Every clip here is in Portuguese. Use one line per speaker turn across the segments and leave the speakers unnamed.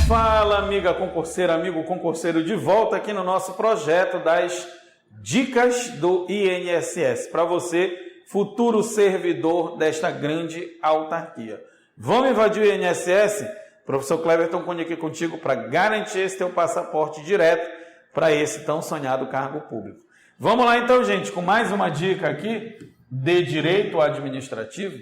Fala, amiga concurseira, amigo concurseiro, de volta aqui no nosso projeto das dicas do INSS, para você, futuro servidor desta grande autarquia. Vamos invadir o INSS? Professor Cleverton Cunha aqui contigo para garantir esse teu passaporte direto para esse tão sonhado cargo público. Vamos lá então, gente, com mais uma dica aqui de direito administrativo.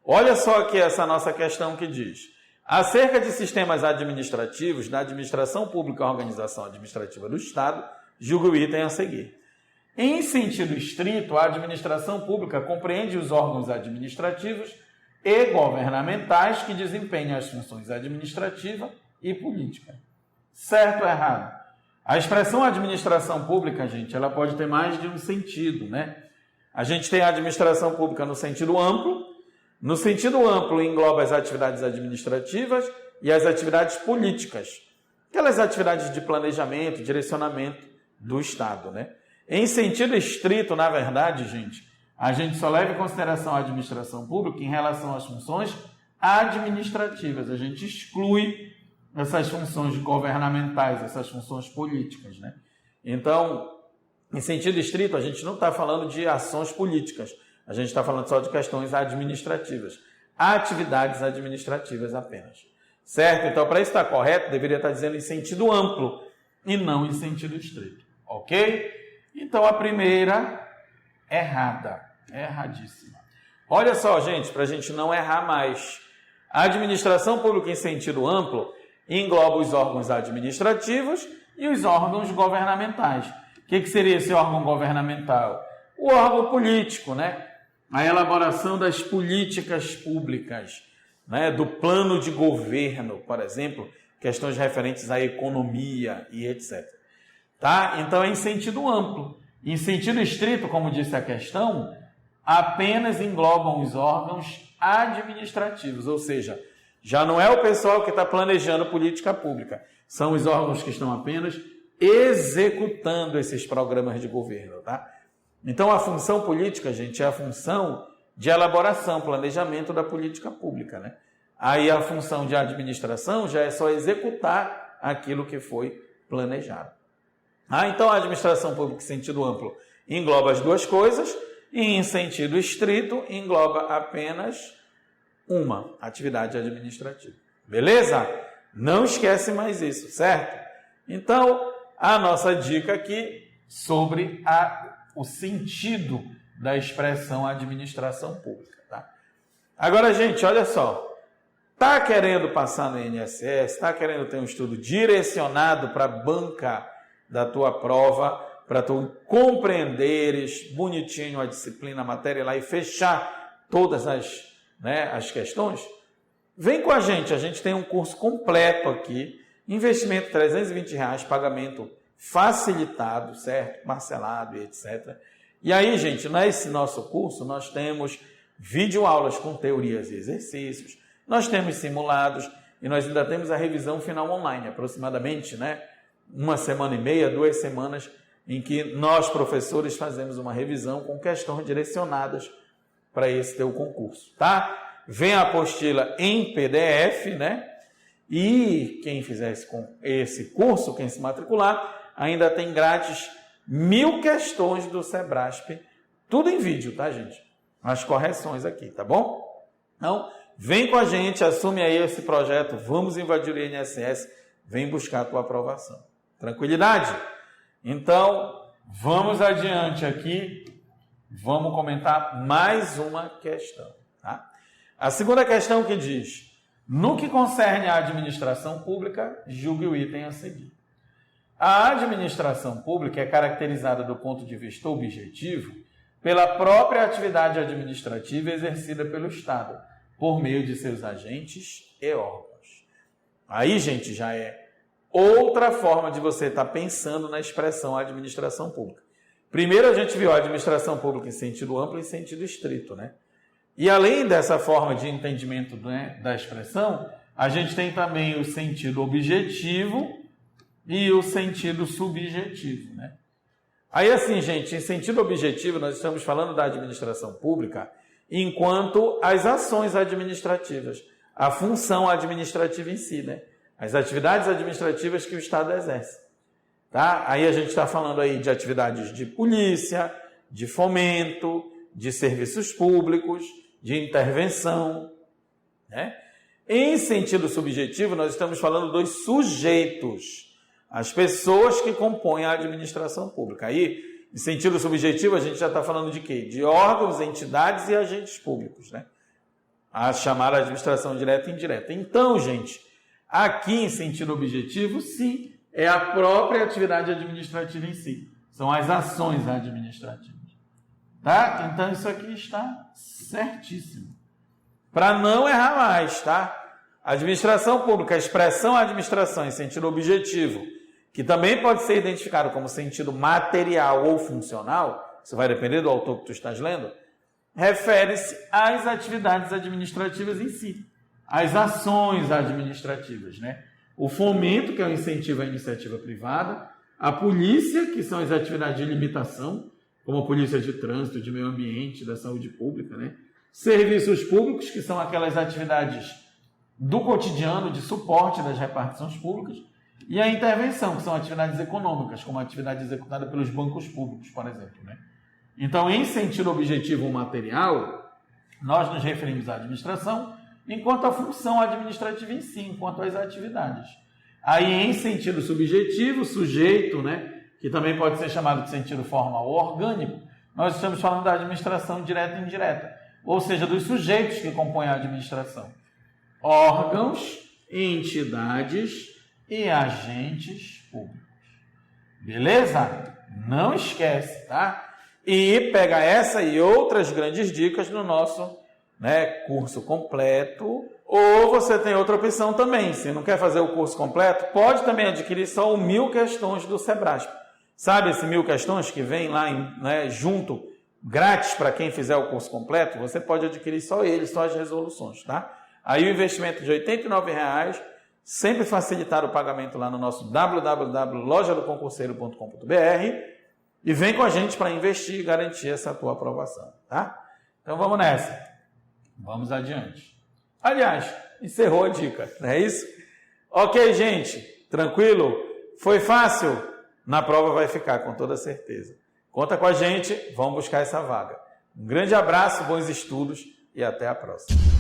Olha só aqui essa nossa questão que diz: acerca de sistemas administrativos da administração pública e organização administrativa do Estado, julgue o item a seguir. Em sentido estrito, a administração pública compreende os órgãos administrativos e governamentais que desempenham as funções administrativa e política. Certo ou errado? A expressão administração pública, gente, ela pode ter mais de um sentido, né? A gente tem a administração pública no sentido amplo. No sentido amplo, engloba as atividades administrativas e as atividades políticas, aquelas atividades de planejamento, direcionamento do Estado, né? Em sentido estrito, na verdade, gente, a gente só leva em consideração a administração pública em relação às funções administrativas. A gente exclui essas funções governamentais, essas funções políticas, né? Então, em sentido estrito, a gente não está falando de ações políticas. A gente está falando só de questões administrativas, atividades administrativas apenas. Certo? Então, para isso estar correto, deveria estar dizendo em sentido amplo e não em sentido estrito. Ok? Então, a primeira, errada. Erradíssima. Olha só, gente, para a gente não errar mais. A administração pública em sentido amplo engloba os órgãos administrativos e os órgãos governamentais. O que seria esse órgão governamental? O órgão político, né? A elaboração das políticas públicas, né? Do plano de governo, por exemplo, questões referentes à economia e etc. Tá? Então, é em sentido amplo. Em sentido estrito, como disse a questão, apenas englobam os órgãos administrativos, ou seja, já não é o pessoal que está planejando política pública, são os órgãos que estão apenas executando esses programas de governo, tá? Então, a função política, gente, é a função de elaboração, planejamento da política pública, né? Aí a função de administração já é só executar aquilo que foi planejado. Então, a administração pública em sentido amplo engloba as duas coisas e em sentido estrito engloba apenas uma atividade administrativa. Beleza? Não esquece mais isso, certo? Então, a nossa dica aqui sobre o sentido da expressão administração pública, tá? Agora, gente, olha só. Tá querendo passar no INSS, tá querendo ter um estudo direcionado para a banca da tua prova, para tu compreenderes bonitinho a disciplina, a matéria lá e fechar todas as questões? Vem com a gente tem um curso completo aqui, investimento R$320, pagamento facilitado, certo? Parcelado e etc. E aí, gente, nesse nosso curso, nós temos videoaulas com teorias e exercícios, nós temos simulados e nós ainda temos a revisão final online, aproximadamente, né? 1 semana e meia, 2 semanas, em que nós, professores, fazemos uma revisão com questões direcionadas para esse teu concurso, tá? Vem a apostila em PDF, né? E quem fizer esse curso, quem se matricular, ainda tem grátis 1000 questões do Sebrasp, tudo em vídeo, tá, gente? As correções aqui, tá bom? Então, vem com a gente, assume aí esse projeto, vamos invadir o INSS, vem buscar a tua aprovação. Tranquilidade? Então, vamos adiante aqui, vamos comentar mais uma questão, tá? A segunda questão que diz: no que concerne à administração pública, julgue o item a seguir. A administração pública é caracterizada do ponto de vista objetivo pela própria atividade administrativa exercida pelo Estado, por meio de seus agentes e órgãos. Aí, gente, já é outra forma de você estar pensando na expressão administração pública. Primeiro, a gente viu a administração pública em sentido amplo e em sentido estrito, né? E além dessa forma de entendimento, né, da expressão, a gente tem também o sentido objetivo e o sentido subjetivo, né? Aí, assim, gente, em sentido objetivo, nós estamos falando da administração pública enquanto as ações administrativas, a função administrativa em si, né? as atividades administrativas que o Estado exerce. Tá? Aí a gente está falando aí de atividades de polícia, de fomento, de serviços públicos, de intervenção. Né? Em sentido subjetivo, nós estamos falando dos sujeitos, as pessoas que compõem a administração pública. Aí, em sentido subjetivo, a gente já está falando de quê? De órgãos, entidades e agentes públicos, né? A chamada administração direta e indireta. Então, gente, aqui em sentido objetivo, sim, é a própria atividade administrativa em si. São as ações administrativas. Tá? Então, isso aqui está certíssimo. Para não errar mais, tá? Administração pública, a expressão administração em sentido objetivo, que também pode ser identificado como sentido material ou funcional, isso vai depender do autor que tu estás lendo, refere-se às atividades administrativas em si, às ações administrativas, né? O fomento, que é o incentivo à iniciativa privada, a polícia, que são as atividades de limitação, como a polícia de trânsito, de meio ambiente, da saúde pública, né? Serviços públicos, que são aquelas atividades do cotidiano, de suporte das repartições públicas, e a intervenção, que são atividades econômicas, como a atividade executada pelos bancos públicos, por exemplo, né? Então, em sentido objetivo material, nós nos referimos à administração enquanto à função administrativa em si, enquanto às atividades. Aí, em sentido subjetivo, sujeito, né, que também pode ser chamado de sentido formal ou orgânico, nós estamos falando da administração direta e indireta, ou seja, dos sujeitos que compõem a administração. Órgãos, entidades e agentes públicos. Beleza? Não esquece, tá? E pega essa e outras grandes dicas no nosso, né, curso completo. Ou você tem outra opção também. Se não quer fazer o curso completo, pode também adquirir só o 1000 questões do Sebrasp. Sabe esse 1000 questões que vem lá, né, junto, grátis para quem fizer o curso completo? Você pode adquirir só ele, só as resoluções, tá? Aí o investimento de R$ 89,00, sempre facilitar o pagamento lá no nosso www.lojadoconcurseiro.com.br e vem com a gente para investir e garantir essa tua aprovação, tá? Então vamos nessa. Vamos adiante. Aliás, encerrou a dica, não é isso? Ok, gente, tranquilo? Foi fácil? Na prova vai ficar, com toda certeza. Conta com a gente, vamos buscar essa vaga. Um grande abraço, bons estudos e até a próxima.